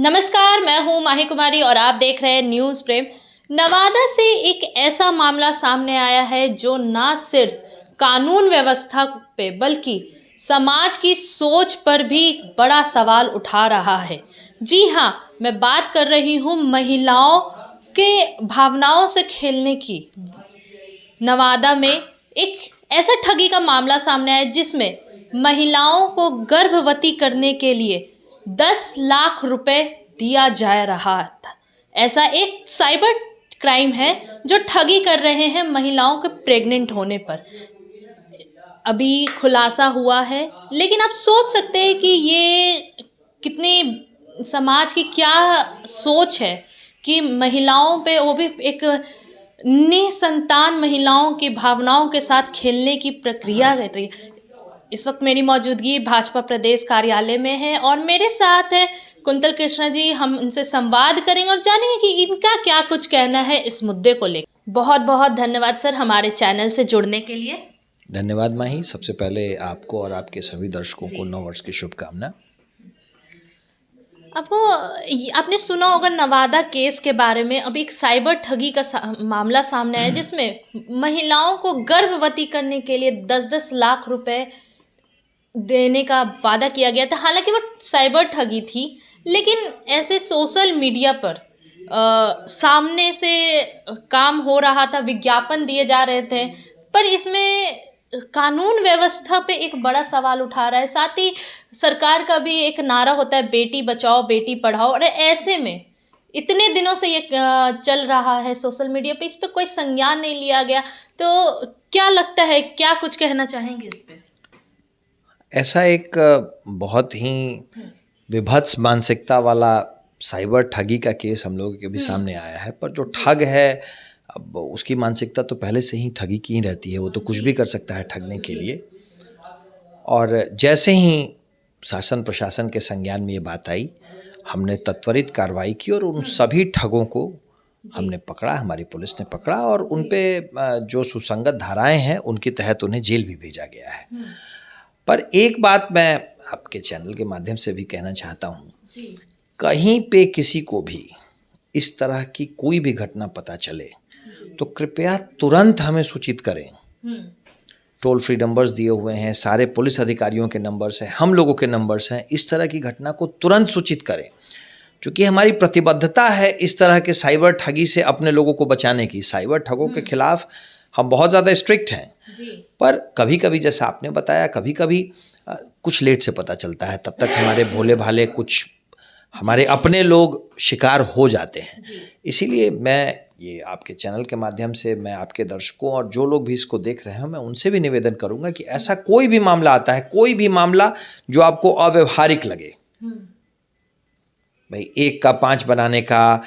नमस्कार, मैं हूं माही कुमारी और आप देख रहे हैं न्यूज़ प्रेम। नवादा से एक ऐसा मामला सामने आया है जो ना सिर्फ कानून व्यवस्था पे बल्कि समाज की सोच पर भी बड़ा सवाल उठा रहा है। जी हाँ, मैं बात कर रही हूं महिलाओं के भावनाओं से खेलने की। नवादा में एक ऐसा ठगी का मामला सामने आया जिसमें महिलाओं को गर्भवती करने के लिए 10 लाख रुपए दिया जा रहा था। ऐसा एक साइबर क्राइम है जो ठगी कर रहे हैं महिलाओं के प्रेग्नेंट होने पर। अभी खुलासा हुआ है, लेकिन आप सोच सकते हैं कि ये कितनी समाज की क्या सोच है कि महिलाओं पे, वो भी एक निसंतान महिलाओं की भावनाओं के साथ खेलने की प्रक्रिया कर रही है। इस वक्त मेरी मौजूदगी भाजपा प्रदेश कार्यालय में है और मेरे साथ है कुंतल कृष्णा जी। हम उनसे संवाद करेंगे और जानेंगे कि इनका क्या कुछ कहना है इस मुद्दे को लेकर। बहुत बहुत धन्यवाद सर हमारे चैनल से जुड़ने के लिए। धन्यवाद माही। सबसे पहले आपको और आपके सभी दर्शकों को नव वर्ष की शुभकामना। आपने सुना होगा नवादा केस के बारे में। अब एक साइबर ठगी का मामला सामने आया जिसमें महिलाओं को गर्भवती करने के लिए 10-10 लाख रुपए देने का वादा किया गया था। हालांकि वो साइबर ठगी थी, लेकिन ऐसे सोशल मीडिया पर सामने से काम हो रहा था, विज्ञापन दिए जा रहे थे, पर इसमें कानून व्यवस्था पे एक बड़ा सवाल उठा रहा है। साथ ही सरकार का भी एक नारा होता है बेटी बचाओ बेटी पढ़ाओ, और ऐसे में इतने दिनों से ये चल रहा है सोशल मीडिया पे, इस पर कोई संज्ञान नहीं लिया गया। तो क्या लगता है, क्या कुछ कहना चाहेंगे इस पे? ऐसा एक बहुत ही विभत्स मानसिकता वाला साइबर ठगी का केस हम लोगों के भी सामने आया है। पर जो ठग है, अब उसकी मानसिकता तो पहले से ही ठगी की ही रहती है। वो तो कुछ भी कर सकता है ठगने के लिए। और जैसे ही शासन प्रशासन के संज्ञान में ये बात आई, हमने त्वरित कार्रवाई की और उन सभी ठगों को हमने पकड़ा, हमारी पुलिस ने पकड़ा, और उन पे जो सुसंगत धाराएं हैं उनके तहत उन्हें जेल भी भेजा गया है। पर एक बात मैं आपके चैनल के माध्यम से भी कहना चाहता हूँ, कहीं पे किसी को भी इस तरह की कोई भी घटना पता चले तो कृपया तुरंत हमें सूचित करें। टोल फ्री नंबर्स दिए हुए हैं, सारे पुलिस अधिकारियों के नंबर्स हैं, हम लोगों के नंबर्स हैं। इस तरह की घटना को तुरंत सूचित करें, क्योंकि हमारी प्रतिबद्धता है इस तरह के साइबर ठगी से अपने लोगों को बचाने की। साइबर ठगों के खिलाफ हम बहुत ज़्यादा स्ट्रिक्ट हैं, पर कभी कभी जैसा आपने बताया, कभी कभी कुछ लेट से पता चलता है। तब तक हमारे भोले भाले कुछ हमारे अपने लोग शिकार हो जाते हैं। इसीलिए मैं ये आपके चैनल के माध्यम से मैं आपके दर्शकों और जो लोग भी इसको देख रहे हैं, मैं उनसे भी निवेदन करूंगा कि ऐसा कोई भी मामला आता है, कोई भी मामला जो आपको अव्यवहारिक लगे, भाई 1 का 5 बनाने का,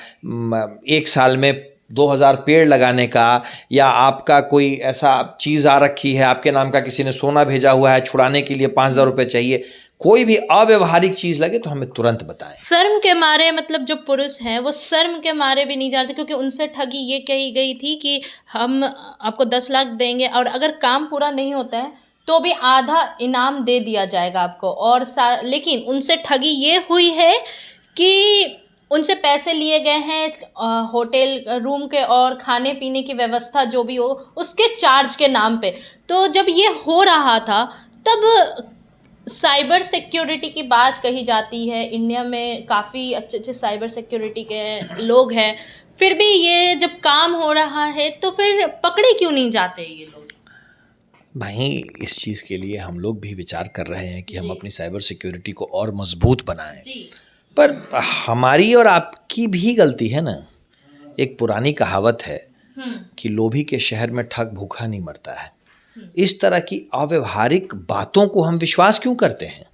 1 साल में 2000 पेड़ लगाने का, या आपका कोई ऐसा चीज़ आ रखी है, आपके नाम का किसी ने सोना भेजा हुआ है, छुड़ाने के लिए 5000 रुपये चाहिए, कोई भी अव्यवहारिक चीज़ लगे तो हमें तुरंत बताएं। शर्म के मारे, मतलब जो पुरुष हैं वो शर्म के मारे भी नहीं जानते, क्योंकि उनसे ठगी ये कही गई थी कि हम आपको 10 लाख देंगे और अगर काम पूरा नहीं होता है तो भी आधा इनाम दे दिया जाएगा आपको। और लेकिन उनसे ठगी ये हुई है कि उनसे पैसे लिए गए हैं होटल रूम के और खाने पीने की व्यवस्था जो भी हो उसके चार्ज के नाम पे। तो जब ये हो रहा था तब साइबर सिक्योरिटी की बात कही जाती है। इंडिया में काफ़ी अच्छे अच्छे साइबर सिक्योरिटी के लोग हैं, फिर भी ये जब काम हो रहा है तो फिर पकड़े क्यों नहीं जाते ये लोग? भाई, इस चीज़ के लिए हम लोग भी विचार कर रहे हैं कि हम अपनी साइबर सिक्योरिटी को और मजबूत बनाएं। पर हमारी और आपकी भी गलती है ना। एक पुरानी कहावत है कि लोभी के शहर में ठग भूखा नहीं मरता है। इस तरह की अव्यवहारिक बातों को हम विश्वास क्यों करते हैं?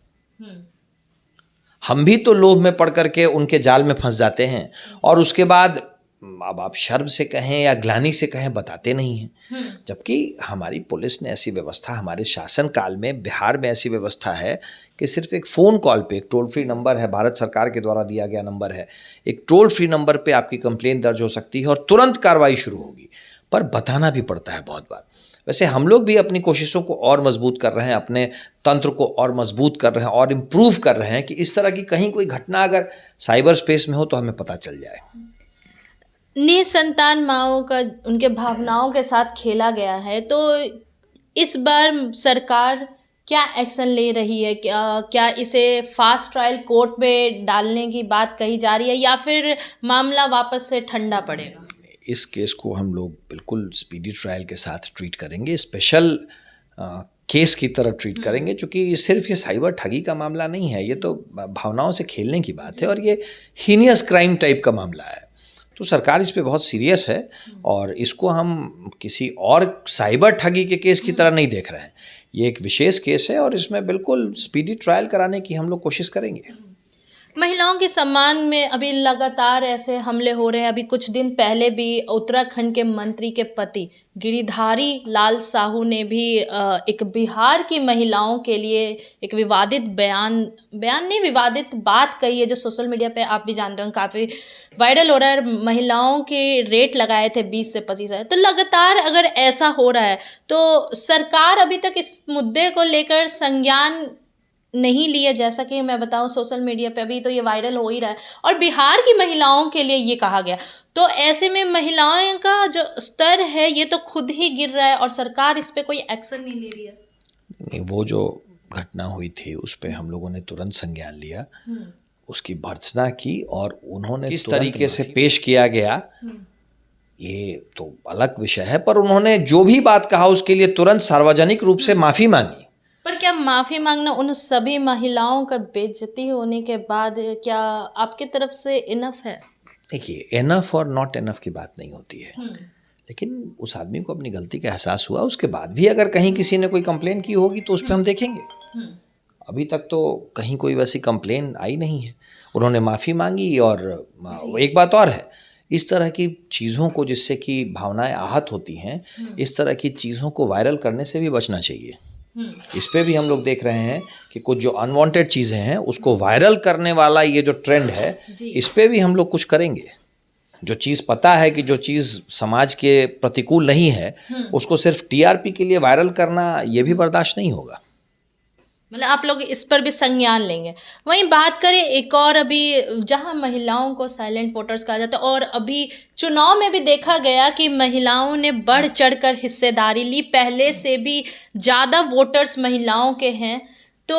हम भी तो लोभ में पड़ करके उनके जाल में फंस जाते हैं, और उसके बाद अब आप शर्म से कहें या ग्लानि से कहें, बताते नहीं हैं। जबकि हमारी पुलिस ने ऐसी व्यवस्था, हमारे शासन काल में बिहार में ऐसी व्यवस्था है कि सिर्फ एक फ़ोन कॉल पे, एक टोल फ्री नंबर है, भारत सरकार के द्वारा दिया गया नंबर है, एक टोल फ्री नंबर पे आपकी कंप्लेंट दर्ज हो सकती है और तुरंत कार्रवाई शुरू होगी। पर बताना भी पड़ता है बहुत बार। वैसे हम लोग भी अपनी कोशिशों को और मजबूत कर रहे हैं, अपने तंत्र को और मजबूत कर रहे हैं और इम्प्रूव कर रहे हैं कि इस तरह की कहीं कोई घटना अगर साइबर स्पेस में हो तो हमें पता चल जाए। निसंतान माओं का उनके भावनाओं के साथ खेला गया है, तो इस बार सरकार क्या एक्शन ले रही है? क्या इसे फास्ट ट्रायल कोर्ट में डालने की बात कही जा रही है या फिर मामला वापस से ठंडा पड़ेगा? इस केस को हम लोग बिल्कुल स्पीडी ट्रायल के साथ ट्रीट करेंगे, स्पेशल केस की तरह ट्रीट करेंगे, क्योंकि सिर्फ ये साइबर ठगी का मामला नहीं है, ये तो भावनाओं से खेलने की बात है और ये हीनियस क्राइम टाइप का मामला है। तो सरकार इस पे बहुत सीरियस है और इसको हम किसी और साइबर ठगी के केस की तरह नहीं देख रहे हैं। ये एक विशेष केस है और इसमें बिल्कुल स्पीडी ट्रायल कराने की हम लोग कोशिश करेंगे। महिलाओं के सम्मान में अभी लगातार ऐसे हमले हो रहे हैं। अभी कुछ दिन पहले भी उत्तराखंड के मंत्री के पति गिरिधारी लाल साहू ने भी एक बिहार की महिलाओं के लिए एक विवादित विवादित बात कही है, जो सोशल मीडिया पे आप भी जानते हो काफ़ी वायरल हो रहा है। महिलाओं के रेट लगाए थे 20 से 25 हज़ार। तो लगातार अगर ऐसा हो रहा है तो सरकार अभी तक इस मुद्दे को लेकर संज्ञान नहीं लिए, जैसा कि मैं बताऊं सोशल मीडिया पे अभी तो ये वायरल हो ही रहा है और बिहार की महिलाओं के लिए ये कहा गया। तो ऐसे में महिलाओं का जो स्तर है ये तो खुद ही गिर रहा है और सरकार इस पे कोई एक्शन नहीं ले रही है। नहीं, वो जो घटना हुई थी उस पे हम लोगों ने तुरंत संज्ञान लिया, उसकी भर्त्सना की और उन्होंने किस तरीके से पेश किया गया ये तो अलग विषय है, पर उन्होंने जो भी बात कहा उसके लिए तुरंत सार्वजनिक रूप से माफ़ी मांगी। पर क्या माफ़ी मांगना उन सभी महिलाओं का बेइज्जती होने के बाद क्या आपकी तरफ से इनफ है? देखिए, इनफ और नॉट इनफ की बात नहीं होती है, लेकिन उस आदमी को अपनी गलती का एहसास हुआ। उसके बाद भी अगर कहीं किसी ने कोई कंप्लेन की होगी तो उस पर हम देखेंगे। अभी तक तो कहीं कोई वैसी कंप्लेन आई नहीं है। उन्होंने माफ़ी मांगी और एक बात और है, इस तरह की चीज़ों को जिससे कि भावनाएं आहत होती हैं, इस तरह की चीज़ों को वायरल करने से भी बचना चाहिए। इस पे भी हम लोग देख रहे हैं कि कुछ जो अनवांटेड चीज़ें हैं उसको वायरल करने वाला ये जो ट्रेंड है, इस पे भी हम लोग कुछ करेंगे। जो चीज़ पता है कि जो चीज़ समाज के प्रतिकूल नहीं है उसको सिर्फ टीआरपी के लिए वायरल करना ये भी बर्दाश्त नहीं होगा। मतलब आप लोग इस पर भी संज्ञान लेंगे। वहीं बात करें एक और, अभी जहां महिलाओं को साइलेंट वोटर्स कहा जाता है और अभी चुनाव में भी देखा गया कि महिलाओं ने बढ़ चढ़कर हिस्सेदारी ली, पहले से भी ज़्यादा वोटर्स महिलाओं के हैं। तो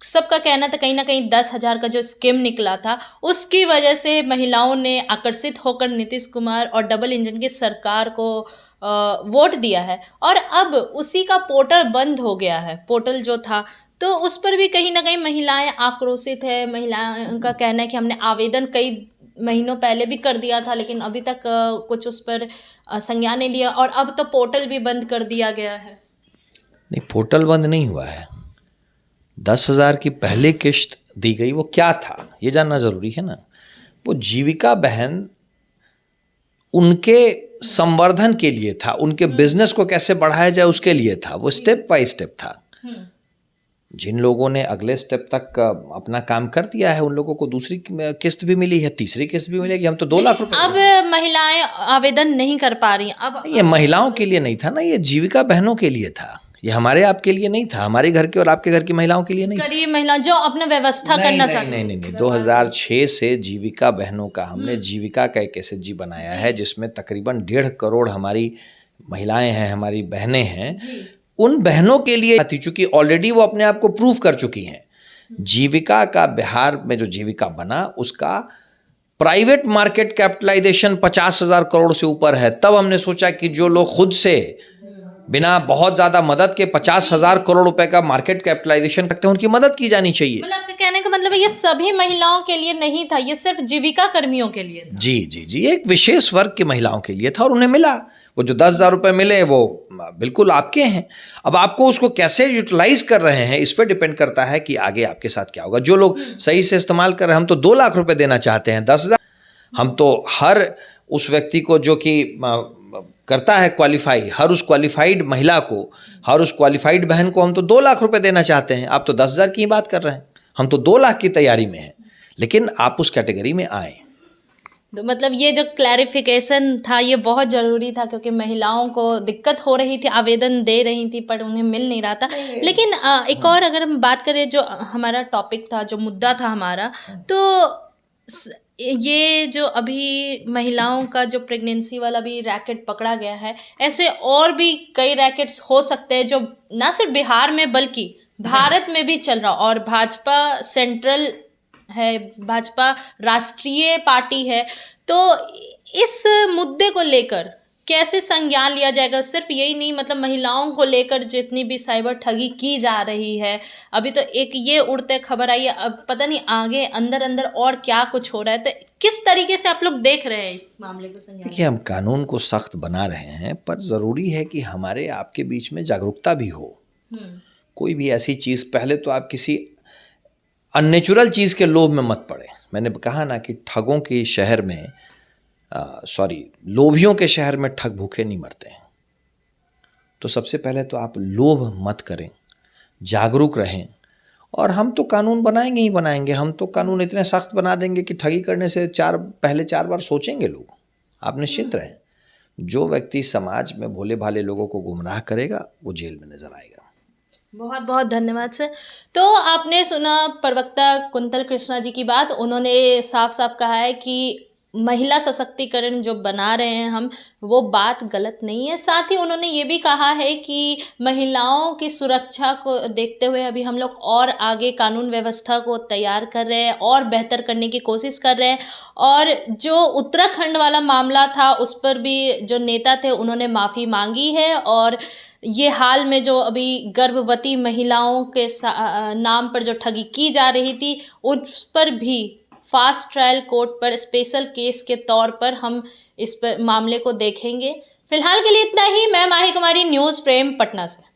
सबका कहना था कहीं ना कहीं 10,000 का जो स्कीम निकला था उसकी वजह से महिलाओं ने आकर्षित होकर नीतीश कुमार और डबल इंजन की सरकार को वोट दिया है और अब उसी का पोर्टल बंद हो गया है। पोर्टल जो था तो उस पर भी कहीं ना कहीं महिलाएं आक्रोशित है। महिलाओं का कहना है कि हमने आवेदन कई महीनों पहले भी कर दिया था लेकिन अभी तक कुछ उस पर संज्ञान नहीं लिया और अब तो पोर्टल भी बंद कर दिया गया है। नहीं, पोर्टल बंद नहीं हुआ है। 10,000 की पहले किश्त दी गई, वो क्या था ये जानना ज़रूरी है ना। वो जीविका बहन उनके संवर्धन के लिए था, उनके बिजनेस को कैसे बढ़ाया जाए उसके लिए था। वो स्टेप बाय स्टेप था। जिन लोगों ने अगले स्टेप तक अपना काम कर दिया है उन लोगों को दूसरी किस्त भी मिली है, तीसरी किस्त भी मिलेगी। हम तो 2 लाख रुपए। अब महिलाएं आवेदन नहीं कर पा रही। अब ये महिलाओं के लिए नहीं था ना, ये जीविका बहनों के लिए था। ये हमारे आपके लिए नहीं था, हमारे घर के और आपके घर की महिलाओं के लिए नहीं। गरीब महिला जो अपना व्यवस्था करना चाहती है। नहीं, 2006 से जीविका बहनों का हमने जीविका का एक एसएचजी बनाया है जिसमें तकरीबन 1.5 करोड़ हमारी महिलाएं हैं, हमारी बहनें हैं। उन बहनों के लिए थी, चूंकि ऑलरेडी वो अपने आप को प्रूव कर चुकी हैं। जीविका का बिहार में जो जीविका बना उसका प्राइवेट मार्केट कैपिटलाइजेशन 50,000 करोड़ से ऊपर है। तब हमने सोचा कि जो लोग खुद से बिना बहुत ज्यादा मदद के 50,000 करोड़ रुपए का मार्केट कैपिटलाइजेशन रखते हैं उनकी मदद की जानी चाहिए। मतलब आपके कहने का मतलब है ये सभी महिलाओं के लिए नहीं था, ये सिर्फ जीविका कर्मियों के लिए था। जी, एक विशेष वर्ग की महिलाओं के लिए था और उन्हें मिला। वो जो 10,000 रुपए मिले वो बिल्कुल आपके हैं। अब आपको उसको कैसे यूटिलाइज कर रहे हैं इस पर डिपेंड करता है कि आगे आपके साथ क्या होगा। जो लोग सही से इस्तेमाल कर रहे हैं, हम तो 2 लाख रुपए देना चाहते हैं, 10,000 हम तो हर उस व्यक्ति को जो कि करता है क्वालिफाई, हर उस क्वालिफाइड महिला को, हर उस क्वालिफाइड बहन को हम तो 2 लाख रुपए देना चाहते हैं। आप तो 10,000 की ही बात कर रहे हैं, हम तो 2 लाख की तैयारी में हैं। लेकिन आप उस कैटेगरी में आए। तो मतलब ये जो क्लैरिफिकेशन था ये बहुत ज़रूरी था, क्योंकि महिलाओं को दिक्कत हो रही थी, आवेदन दे रही थी पर उन्हें मिल नहीं रहा था। लेकिन एक और अगर हम बात करें, जो हमारा टॉपिक था, जो मुद्दा था हमारा, तो ये जो अभी महिलाओं का जो प्रेगनेंसी वाला भी रैकेट पकड़ा गया है, ऐसे और भी कई रैकेट्स हो सकते हैं जो ना सिर्फ बिहार में बल्कि भारत में भी चल रहा। और भाजपा सेंट्रल है, भाजपा राष्ट्रीय पार्टी है, तो इस मुद्दे को लेकर कैसे संज्ञान लिया जाएगा? सिर्फ यही नहीं, मतलब महिलाओं को लेकर जितनी भी साइबर ठगी की जा रही है, अभी तो एक ये उड़ते खबर आई है, अब पता नहीं आगे अंदर अंदर और क्या कुछ हो रहा है। तो किस तरीके से आप लोग देख रहे हैं इस मामले को संज्ञान? देखिए, हम कानून को सख्त बना रहे हैं, पर ज़रूरी है कि हमारे आपके बीच में जागरूकता भी हो। कोई भी ऐसी चीज़, पहले तो आप किसी अननेचुरल चीज़ के लोभ में मत पड़े। मैंने कहा ना कि ठगों के शहर में लोभियों के शहर में ठग भूखे नहीं मरते हैं। तो सबसे पहले तो आप लोभ मत करें, जागरूक रहें। और हम तो कानून बनाएंगे ही बनाएंगे। हम तो कानून इतने सख्त बना देंगे कि ठगी करने से पहले 4 बार सोचेंगे लोग। आप निश्चिंत रहें। जो व्यक्ति समाज में भोले भाले लोगों को गुमराह करेगा वो जेल में नजर आएगा। बहुत बहुत धन्यवाद सर। तो आपने सुना प्रवक्ता कुंतल कृष्णा जी की बात। उन्होंने साफ साफ कहा है कि महिला सशक्तिकरण जो बना रहे हैं हम, वो बात गलत नहीं है। साथ ही उन्होंने ये भी कहा है कि महिलाओं की सुरक्षा को देखते हुए अभी हम लोग और आगे कानून व्यवस्था को तैयार कर रहे हैं और बेहतर करने की कोशिश कर रहे हैं। और जो उत्तराखंड वाला मामला था उस पर भी जो नेता थे उन्होंने माफ़ी मांगी है। और ये हाल में जो अभी गर्भवती महिलाओं के नाम पर जो ठगी की जा रही थी, उस पर भी फास्ट ट्रायल कोर्ट पर स्पेशल केस के तौर पर हम इस पर मामले को देखेंगे। फिलहाल के लिए इतना ही। मैं माही कुमारी, न्यूज़ फ्रेम, पटना से।